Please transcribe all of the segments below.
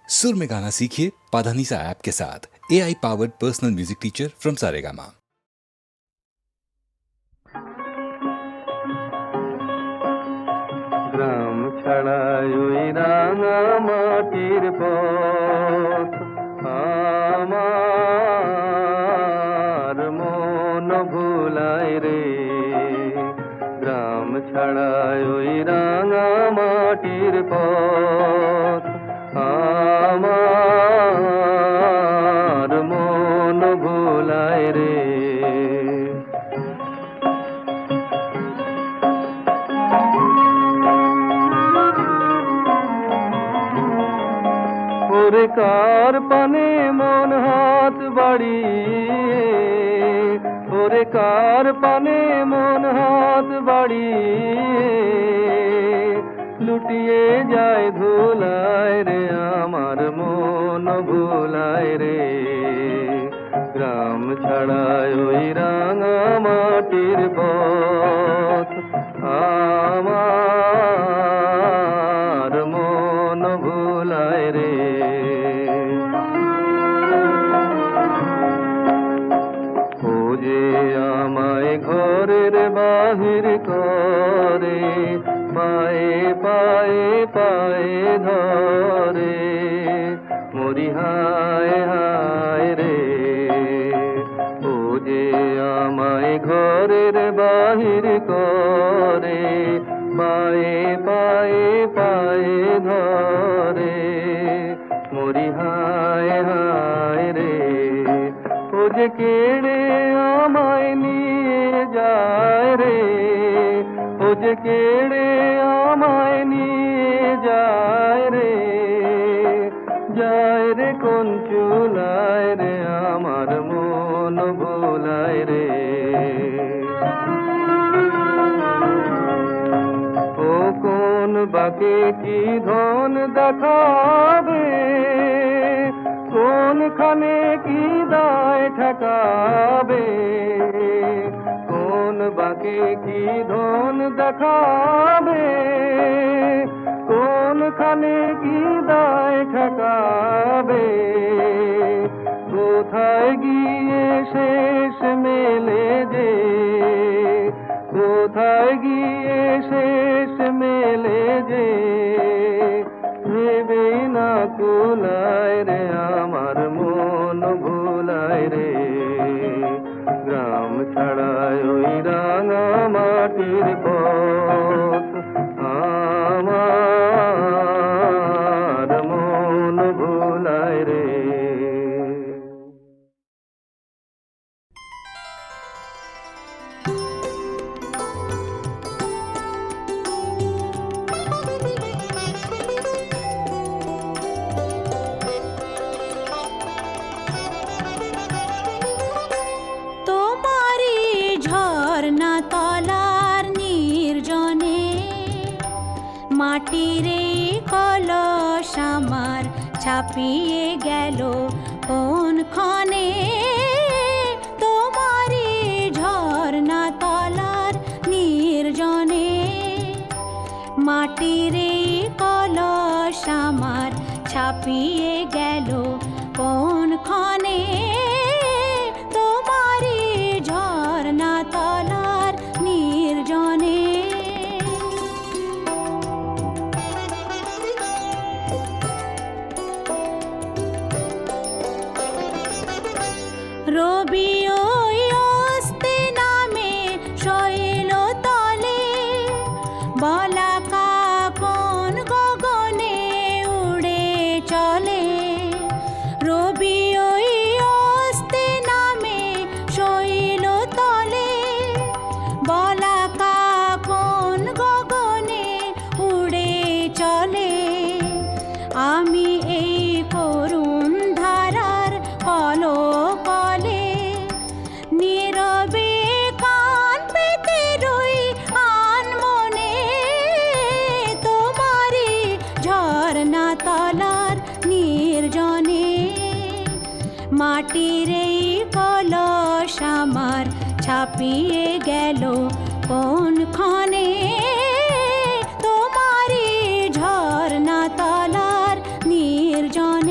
सुर में गाना सीखिए पाधानीसा ऐप के साथ। AI powered personal music teacher from Saregama. গ্রাম ছাড়াই ওই রাঙা মাটির পথ আমার মন ভুলায় রে। গ্রাম ছাড়াই ওই রাঙা মাটির পথ আমার মন ভুলায় রে। ওরে কার পানে মন হাত বাড়িয়ে, ওরে কার পানে মন হাত বাড়িয়ে লুটিয়ে যায় ধুলায় রে। আমার মন ভুলায় রে। গ্রাম ছাড়ায় ওই রাঙা মাটির পথ আমার মন ভুলায় রে। ও যে আমায় ঘরের বাহির করে, পায়ে পায়ে পায়ে ধরে, মরি হায় হায় রে। ও যে আমায় ঘরের বাহির করে, পায়ে পায়ে পায়ে ধরে, মরি হায় হায় রে। ও যে কেড়ে আমায় নিয়ে যায় রে, ও যে কেড়ে আমায় নিয়ে যায় রে, যায় রে কোন চুলায় রে। আমার মন ভুলায় রে। ও কোন বাকে কি ধন দেখাবে, কোনখানে কি দায় ঠেকাবে, কোন বাকে কি ধন দেখাবে, কোনখানে কি দায় ঠেকাবে। কোথায় গিয়ে শেষ মেলে যে, কোথায় গিয়ে শেষ মেলে যে, ভেবে না কুলায় রে। আমার মন ভুলায় রে। গ্রাম ছাড়ায় ওই রাঙা মাটির পথ আমার মন ভুলায় রে। মাটিরে কলস আমার ছাপিয়ে গেল কোনখানে, তোমারি ঝর্ণা তলার নির্জনে। মাটিরে কলস আমার ছাপিয়ে গেল কোনখানে, তোমারি ঝর্ণা তলার নির্জনে। রবি ওই অস্তে নামে শৈল তলে, বলাকা কোন গগনে উড়ে চলে। রবি ওই অস্তে নামে শৈল তলে, বলাকা কোন গগনে উড়ে চলে। আমি এই করুণ ধারার কলকলে নীরবে কান পেতে রই আনমনে। তোমারি ঝর্ণা তলার নির্জনে, মাটির এই কলস আমার ছাপিয়ে গেল কোনখানে, তোমারি ঝর্ণা তলার নির্জন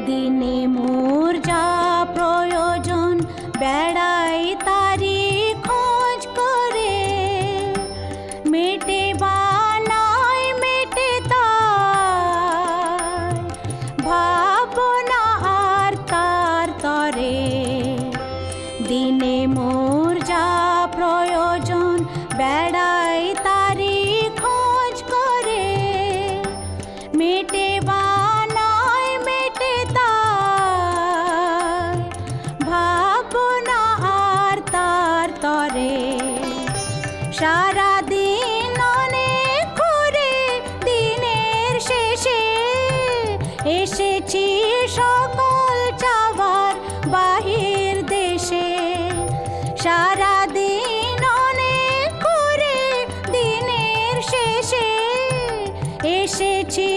দিনে মোর যা প্রয়োজন বেড়াই তারি খোঁজ করে, মেটে বানাই মেটে তাই ভাবনা আর তার তরে। দিনে মোর যা প্রয়োজন বেড়াই তারি খোঁজ করে, মেটে বানাই মেটে তাই ভাবনা আর তার তরে। সারা দিন অনেক করে দিনের শেষে এসেছি সকল চাওয়ার বাহির দেশে। সারা দিন অনেক করে দিনের শেষে এসেছি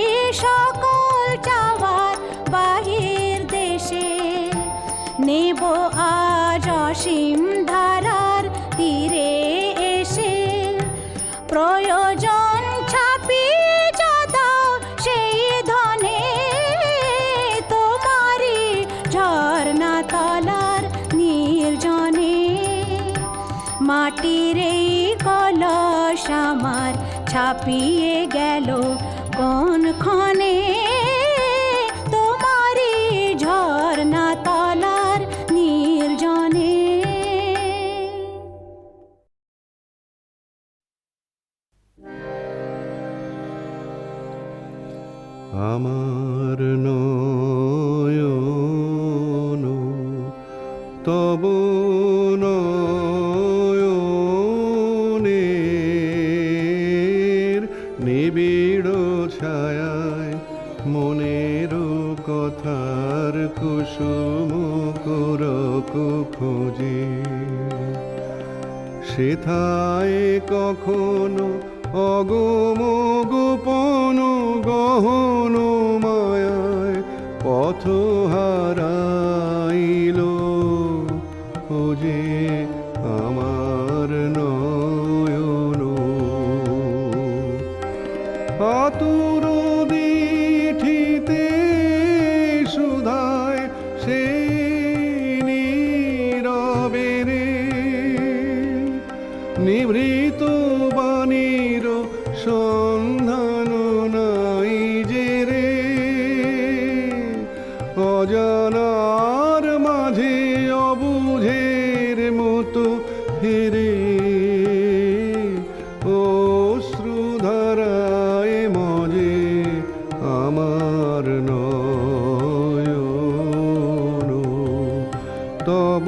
সকল চাওয়ার বাহির দেশে। নেব আজ অসীম ধারার তীরে এসে, প্রয়োজন ছাপিয়ে যা দাও সেই ধনে। তোমারি ঝর্ণা তলার নির্জনে, মাটির এই কলস আমার ছাপিয়ে গেল কোন ক্ষণে। তোমারি ঝর্ণা তলার নির্জনে। আমার নয়ন তব নয়নের নিবিড় ছায়ায় মনের কথার কুসুম করক খোঁজে। সেথায় কখনো অগম গোপন গহন মায়ায় পথ হারাইল খোঁজে আমার নয়ন। আতুর দিঠিতে সুধায় সে নীরবে রে, নিভৃত বাণীর সন্ধান নাই যে রে। অজানার মাঝে অবুঝের মতো ফিরে অশ্রুধারায় মজে আমার নয়ন। তব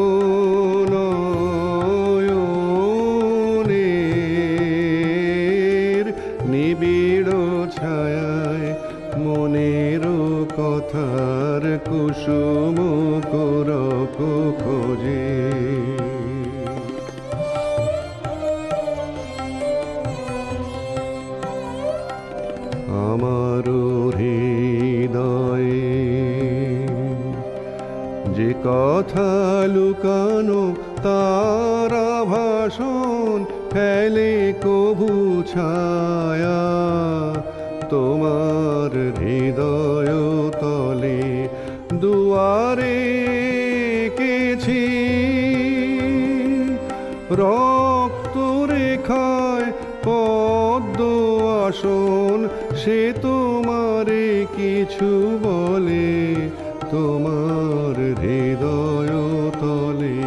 নয়নের নিবিড় ছায়ায় মনের কথার কুসুম করক খোঁজে। আমার হৃদয়ে যে কথা লুকানো তার ভাষণ ফেলে কভু ছায়া। তোমার হৃদয় তলে দুয়ারে কেছি রক্ত রেখায় পদ্ম আসন। সে তোমারে কিছু বলে তোমার হৃদয় তলে।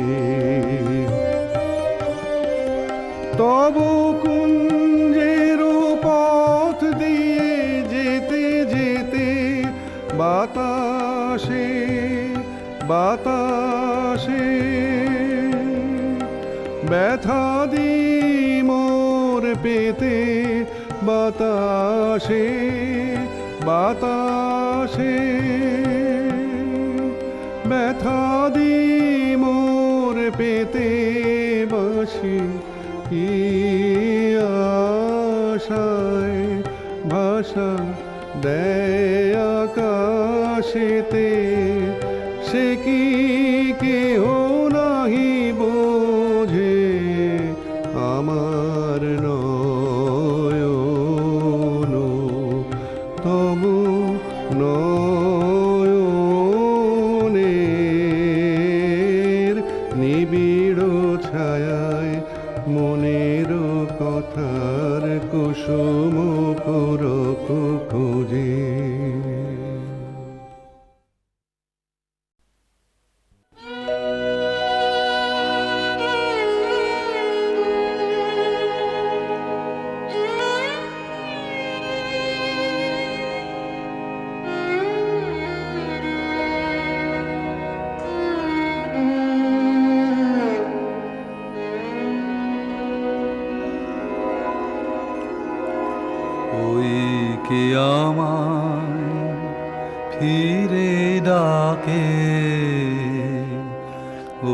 তব কুঞ্জের পথ দিয়ে যেতে যেতে বাতাসে বাতাসে ব্যথা দি মোর পেতে। বাতাসে বাতাসে ব্যথা দি মোর পেতে। বাসি কি আশায় ভাষা দেয় আকাশেতে। সে কি কেহ নাহি বোঝে আমার নয়ন। তবু নয়ন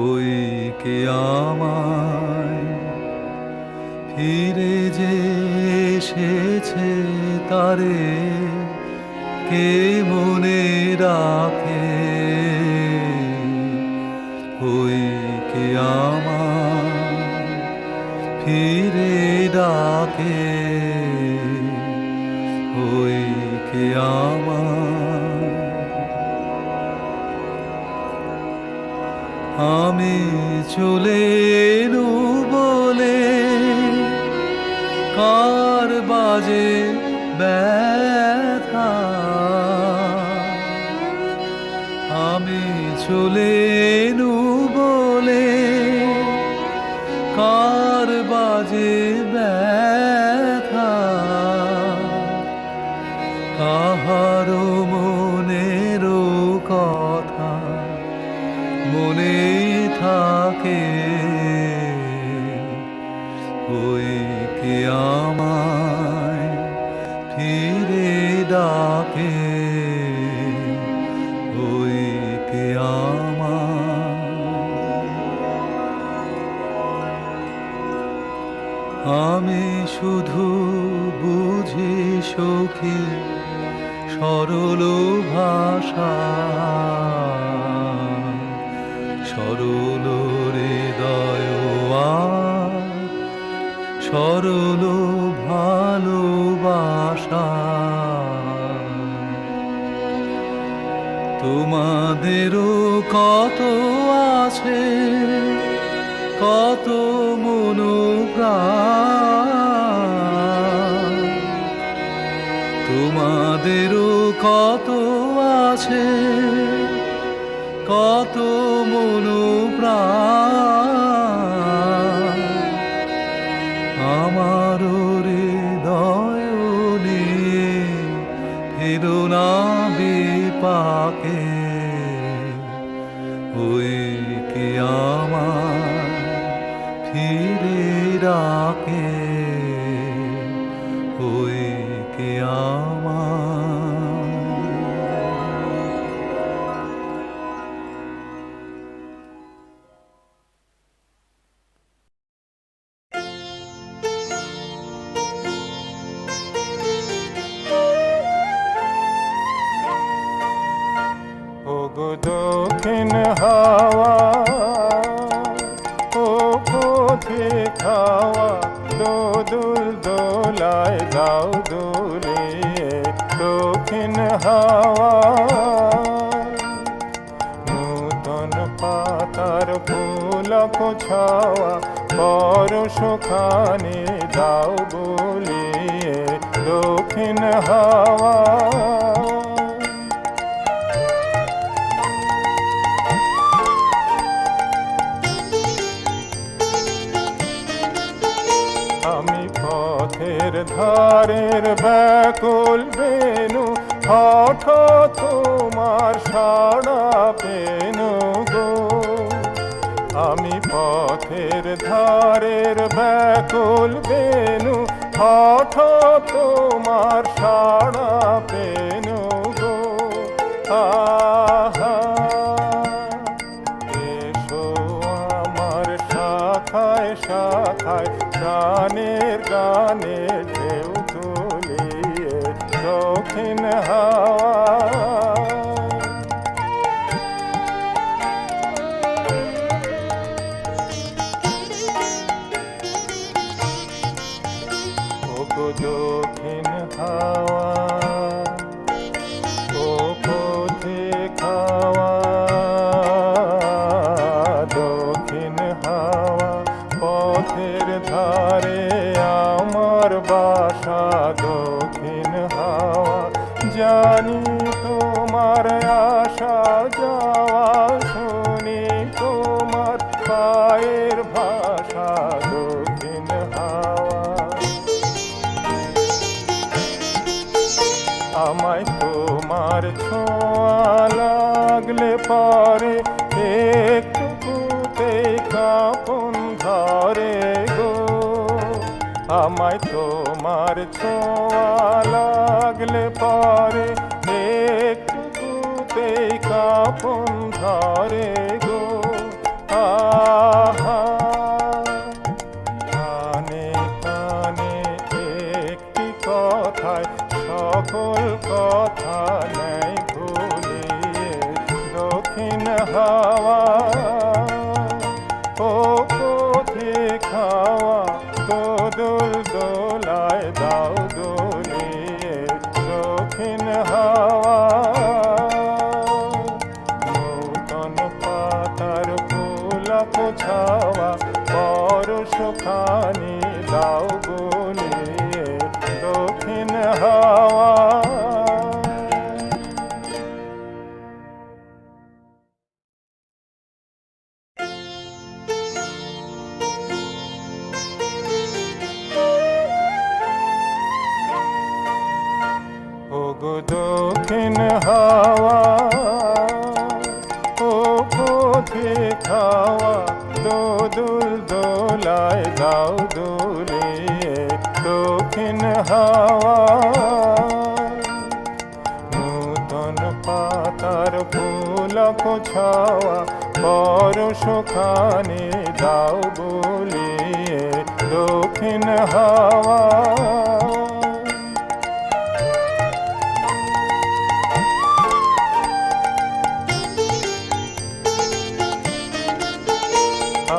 ওই কে আমায় ফিরে যে এসেছে তারে কে মনে রাখে, ওই কে আমায় ফিরে ডাকে, ওই কে আমায়। আমি চলে এলু বলে কার বাজে ব্যথা, আমি চলে এলু বলে কার বাজে ব্যথা, কাহারো মনেরও কথা মনে থাকে, ওই কে আমায় ফিরে ডাকে, ওই কে আমায়। আমি শুধু বুঝি সখী সরল ভাষা, সরল হৃদয় সরল ভালোবাসা। তোমাদেরও কত আছে কত মনোপ্রাণ, তোমাদেরও কত আছে কত মনোপ্রাণ, আমার হৃদয় নিয়ে ফেরো না বিপাকে, ওই কে আমায় ফিরে ডাকে, ওই কে আমায়। ওগো দক্ষিণ হাওয়া ও পথে খাওয়া, দোদুল দোলায় দাও দুলিয়ে দক্ষিণ হাওয়া। নূতন পাতার ফুলক ছাওয়া পরশখানি দাও বলিয়ে দক্ষিণ হাওয়া। আমি পথের ধারের ব্যাকুল বেনু, হঠাৎ তোমার সাড়া পেনু গো। আমি পথের ধারের ব্যাকুল বেনু, হঠাৎ তোমার সাড়া পেনু গো। আহা এসো আমার শাখায় শাখায়, গানের গানে ঢেউ তুলিয়ে দক্ষিণ হাওয়া। ওগো দক্ষিণ হাওয়া ও পথে খাওয়া, দক্ষিণ হাওয়া পথের ধারে আমার বাসা, দক্ষিণ হাওয়া জানি তোমার আসা যাওয়া, শুনি তোমার পায়ের ভাষা, দক্ষিণ হাওয়া। আমায় তোমার ছোঁয়া লাগলে পরে একটুকুতে কাঁপন ধরে গো। আমায় তোমার ছোঁয়া লাগলে পরে একটুকুতে কাপন ধরে গো আহা কানে কানে একটি কথায় সকল কথা নেই ভুলিয়ে দক্ষিণ হাওয়া ও পথে খাওয়া দোদুল দোলায় দাও দোলিয়ে দক্ষিণ হাওয়া নূতন পাতার ফুলক ছাওয়া পরশখানি দাও বলিয়ে দক্ষিণ হাওয়া ওগো দক্ষিণ হাওয়া ও পথে খাওয়া দোদুল দোলায় দাও দোলিয়ে দক্ষিণ হাওয়া নূতন পাতার ফুলক ছাওয়া পরশখানি দাও বলিয়ে দক্ষিণ হাওয়া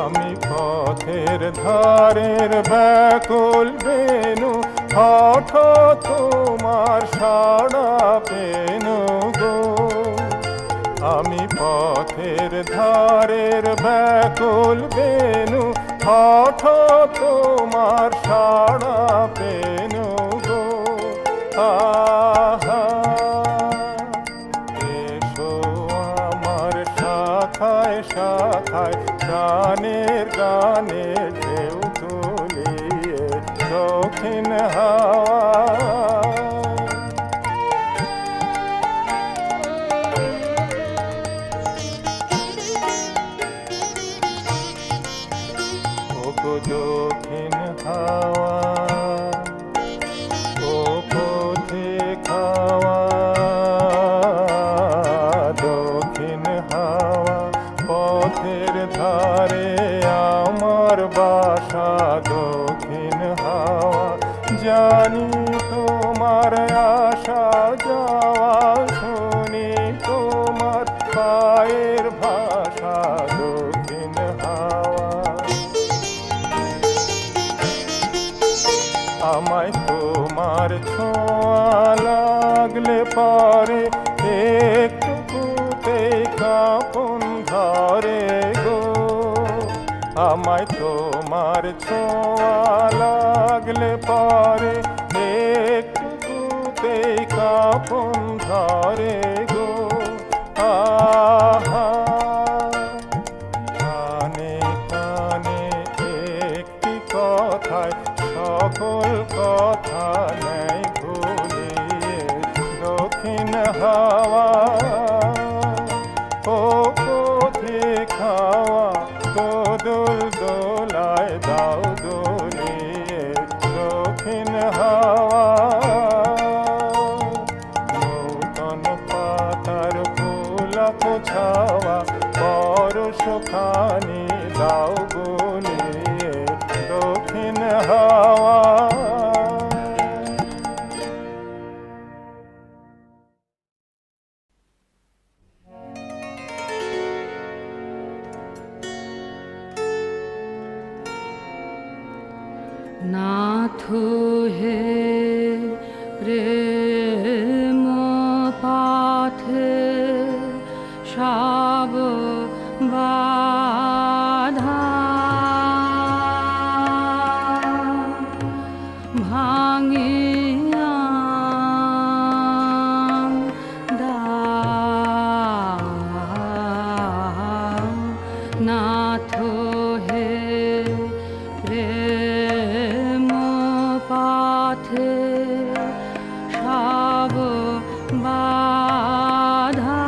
আমি পথের ধারের ব্যাকুল বেনু হঠাৎ তোমার সাড়া পেনু গো আমি পথের ধারের ব্যাকুল বেনু হঠাৎ তোমার সাড়া পেনু গো আহা এসো আমার শাখায় শাখায় গানের গানে ঢেউ তুলিয়ে দক্ষিণ হাওয়া ওগো দক্ষিণ হাওয়া ও পথে খাওয়া দক্ষিণ হাওয়া পথের ধারে আমার বাসা দক্ষিণ হাওয়া জানি তোমার আসা যাওয়া শুনি তোমার পায়ের ভাষা দক্ষিণ হাওয়া আমায় তোমার ছোঁয়া লাগলে পরে একটুকুতে কাঁপন ধরে গো আমায় তোমার ছোঁয়া লাগলে পরে একটুকুতে কাঁপন ধরে গো আহা কানে কানে একটি কথায় সকল কথা নেই ভুলিয়ে দক্ষিণ হাওয়া ও পথে খাওয়া দোদুল দোলায় দাও দোলিয়ে দক্ষিণ হাওয়া নূতন পাতার ফুলক ছাওয়া পরশখানি দাও বলিয়ে দক্ষিণ হাওয়া नाथ हे प्रेम पाथे सब बाधा भांगिया नाथ हे प्रेम पाथे सब बाधा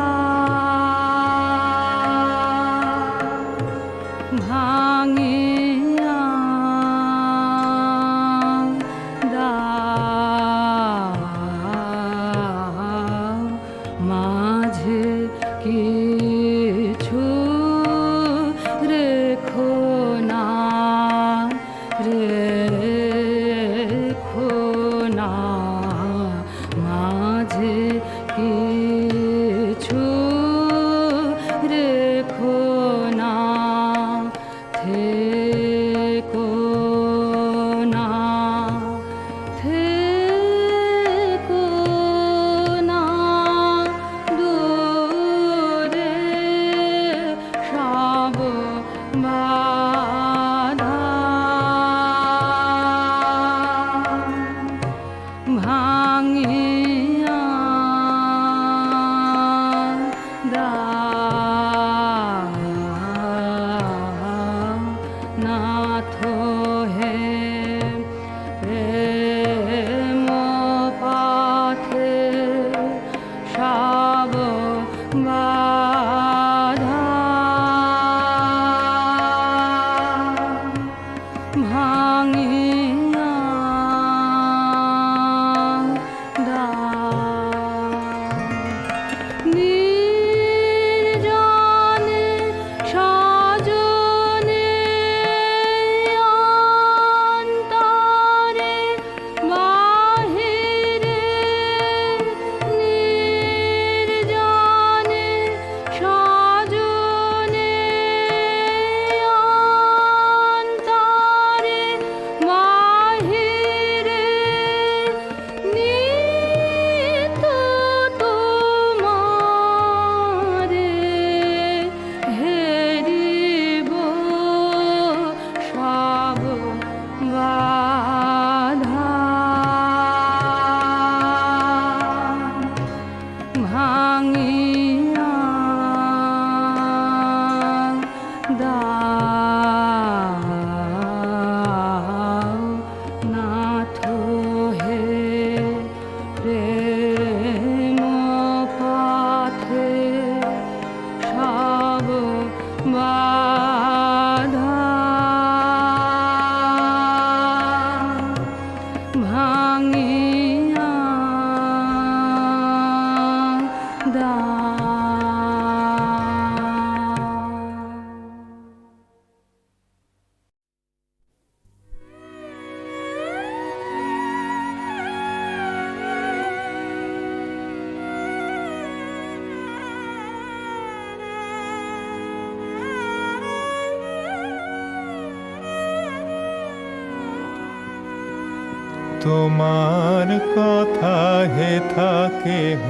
তোমার কথা হেথা কেহ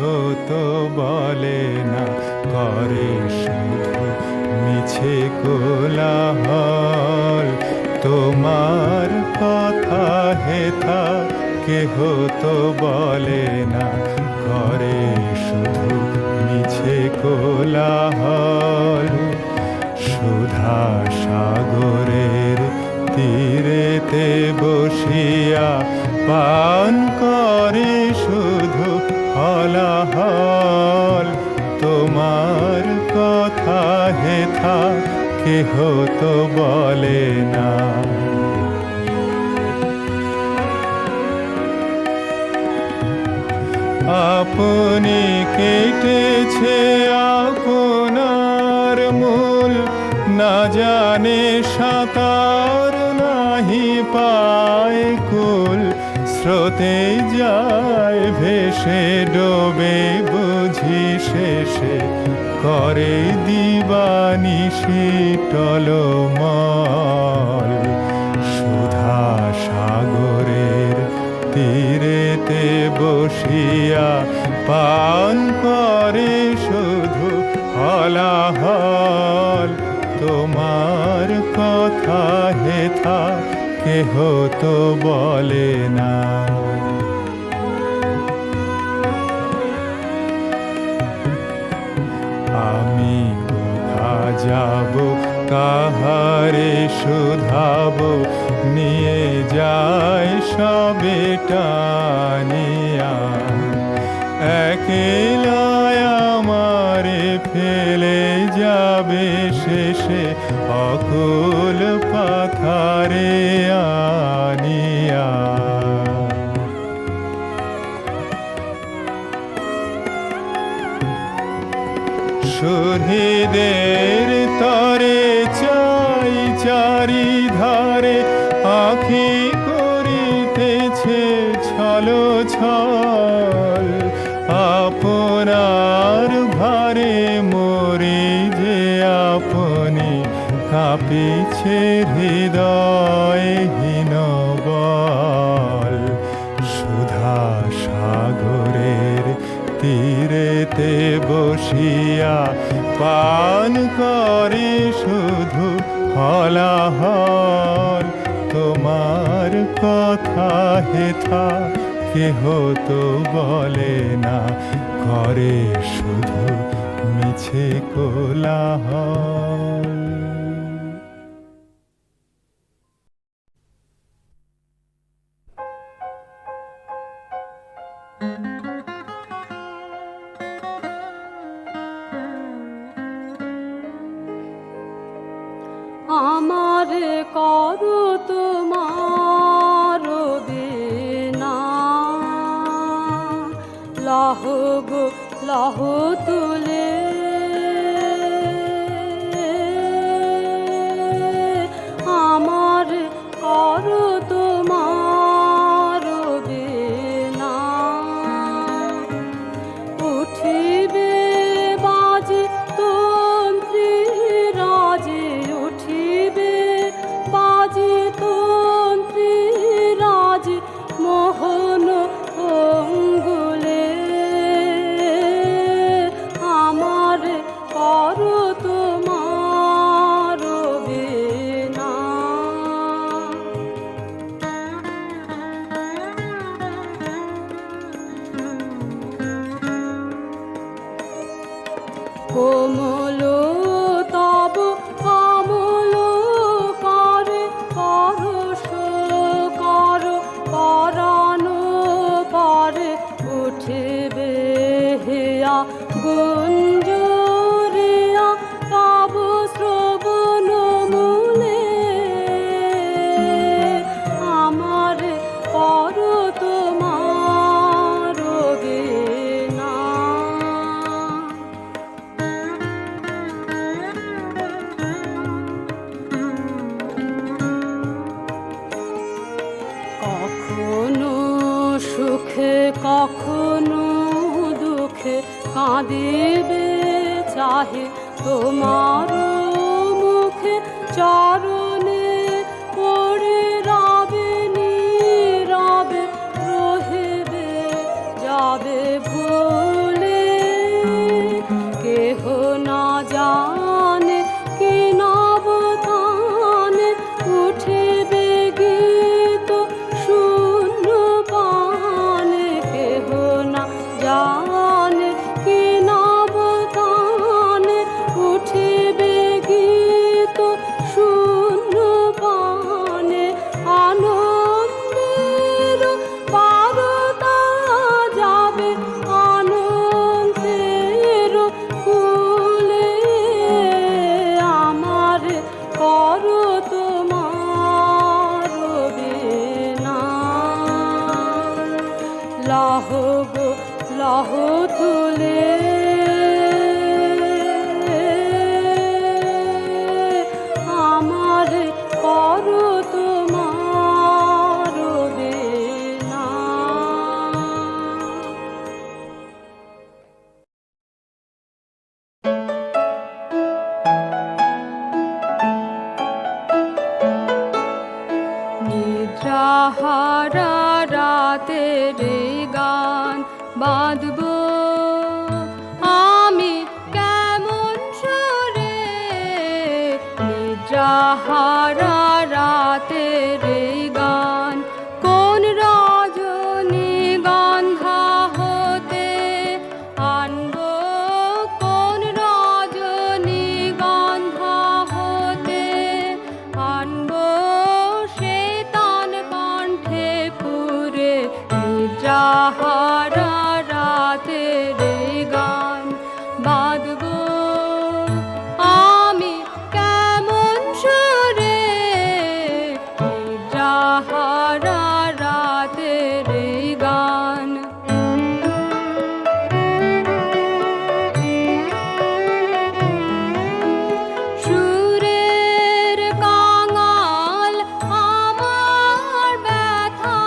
তো বলে না, করে শুধু মিছে কোলাহল। তোমার কথা হেথা কেহ তো বলে না, করে শুধু মিছে কোলাহল। সুধা সাগরের তীরেতে বসিয়া পান করে শুধু হলাহল। তোমার কথা হেথা কেহ তো বলে না। আপনি কেটেছে আপনার মূল, না জানে সাঁতার নাহি পায় কুল। স্রোতে যায় ভেসে ডোবে বুঝি শেষে, করে দিবানিশি টলমল। সুধা সাগরের তীরেতে বসিয়া পান করে শুধু হলাহল। তোমার কথা হেথা কেহ তো বলে না। আমি কোথা যাব, কাহারে শুধাব, নিয়ে যায় সবে টানিয়া। একেলায় আমারে ফেলে যাবে শেষে, অকুল পাথারে আনিয়া। শহীদের তরে চাই চারিধারে, আঁখি করিতেছে ছল ছল। আপনার ভারে মরি যে আপনি, কাঁপিছে হৃদয়হীন বল। সুধা সাগরের তীরেতে বসিয়া পান করে শুধু হলাহল। তোমার কথা হেথা কেহ তো বলে না, করে শুধু মিছে কোলাহল। আমার করো তোমার বিনা, লহ গো লহ তুলে। আমার করো তোমার বিনা, উঠিবে বাজে তন্ত্রী রাজে, উঠিবে বাজে তন্ত্রী রাজে, মোহন অঙ্গুলে। আমার করো তোমার বিনা। কোমল তব কমল করে পরশ কর, পরানো পরে উঠিবে হিয়া গুঞ্জরিয়া তব শ্রবণ মূলে। আমার করো তোমার বিনা। কখনো সুখে কখনো দুঃখে কাঁদিবে চাহে তোমার মুখে, চরণে পড়ে রবে নীরবে নিদ্রাহারা রাতের গান বাঁধব আমি কেমন সুরে, নিদ্রাহারা রাতের গান কোন রজনী গন্ধা হতে আনব, কোন রজনী গন্ধা হতে আনব সে তান কণ্ঠে পুরে, নিদ্রাহারা রাতের গান বাঁধব আমি কেমন সুরে, নিদ্রাহারা রাতের গান। সুরের কাঙাল আমার ব্যথা,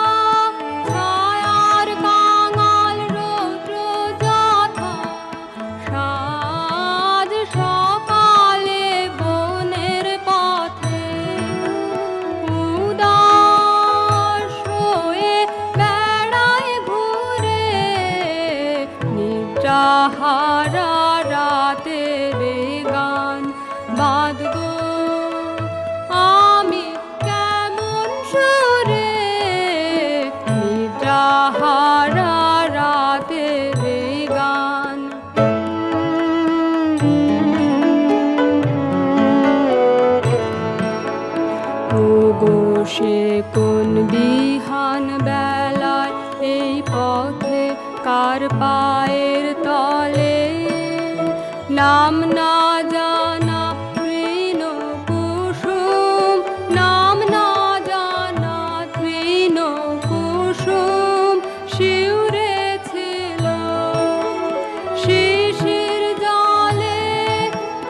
ছায়ার কাঙাল রৌদ্র যথা, সাজ সকালে বনের পথে উদাস হয়ে বেড়ায় ঘুরে, নিদ্রাহারা রাতের গান বাঁধব আমি কেমন সুরে, নিদ্রাহারা রাতের গান। ওগো সে কোন বিহান বেলায় এই পথে কার পায়ের তলে, নাম না জানা তৃণ কুসুম, নাম না জানা তৃণ কুসুম শিউরেছিল শিশির জলে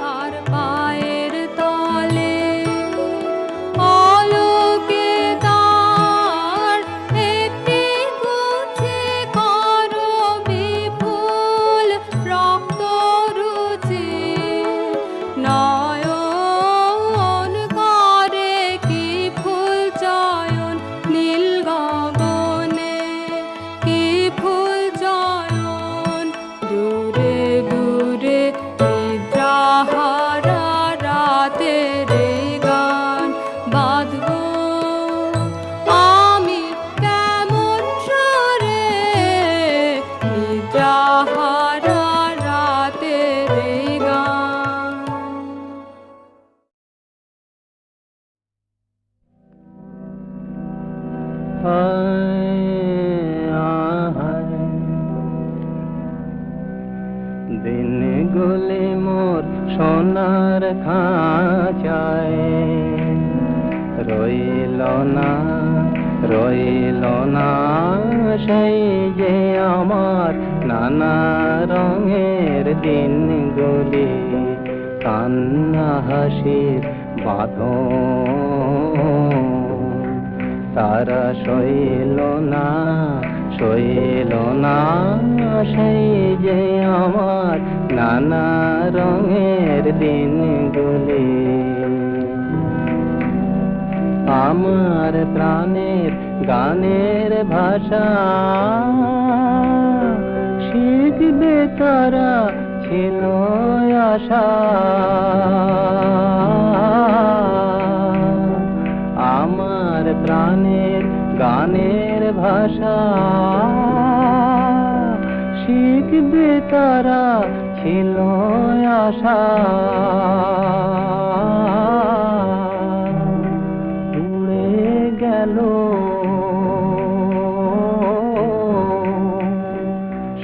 কার পায়ের তলে, অলোকে তার একটি গুছে করো বিপুল রক্ত রুচি, নয়ন করে কি ফুল চয়ন নীল গগনে, কি ফুল চয়ন দূরে দূরে, নিদ্রাহারা রাতের গান বাঁধব আমি কেমন সুরে, নিদ্রাহারা রাতের গান। দিন গুলি মোর সোনার খাঁচায় রইল না, রইল না সেই যে আমার নানা রঙের দিনগুলি, কান্না হাসির বাঁধন তারা সইল না, সইল না সেই যে আমার নানা রঙের দিনগুলি। আমার প্রাণের গানের ভাষা শিখবে তারা ছিল আশা, আমার প্রাণের গানের ভাষা শিখবে তারা ছিল আশা, উড়ে গেল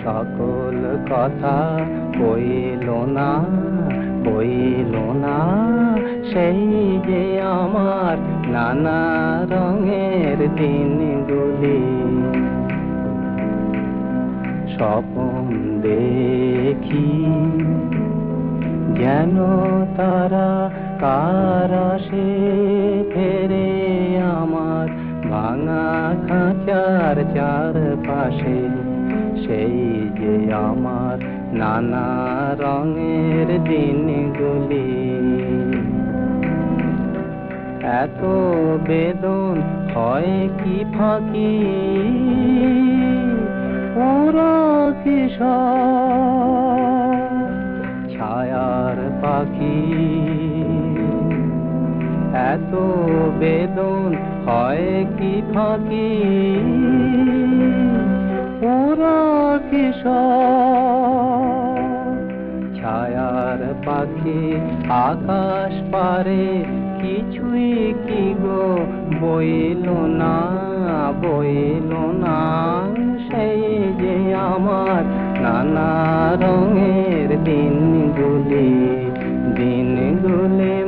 সকল কথা কইল না, কইল না সেই যে আমার নানা রঙের দিনগুলি। স্বপ্ন দেখি যেন তারা কার আসে ফেরে আমার ভাঙা খাঁচার চারপাশে, সেই যে আমার নানা রঙের দিনগুলি। এত বেদন হয় কি ফাঁকি ওরা কিশোর ছায়ার পাখি এত বেদন হয় কি ফাঁকি ওরা কিশোর ছায়ার পাখি আকাশ পারে কিছুই কি গো বইল না সেই যে আমার নানা রঙের দিনগুলি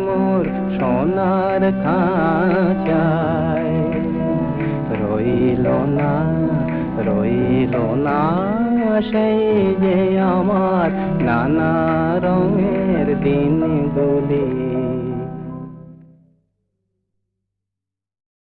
মোর সোনার খাঁচায় রইল না সেই যে আমার নানা রঙের দিনগুলি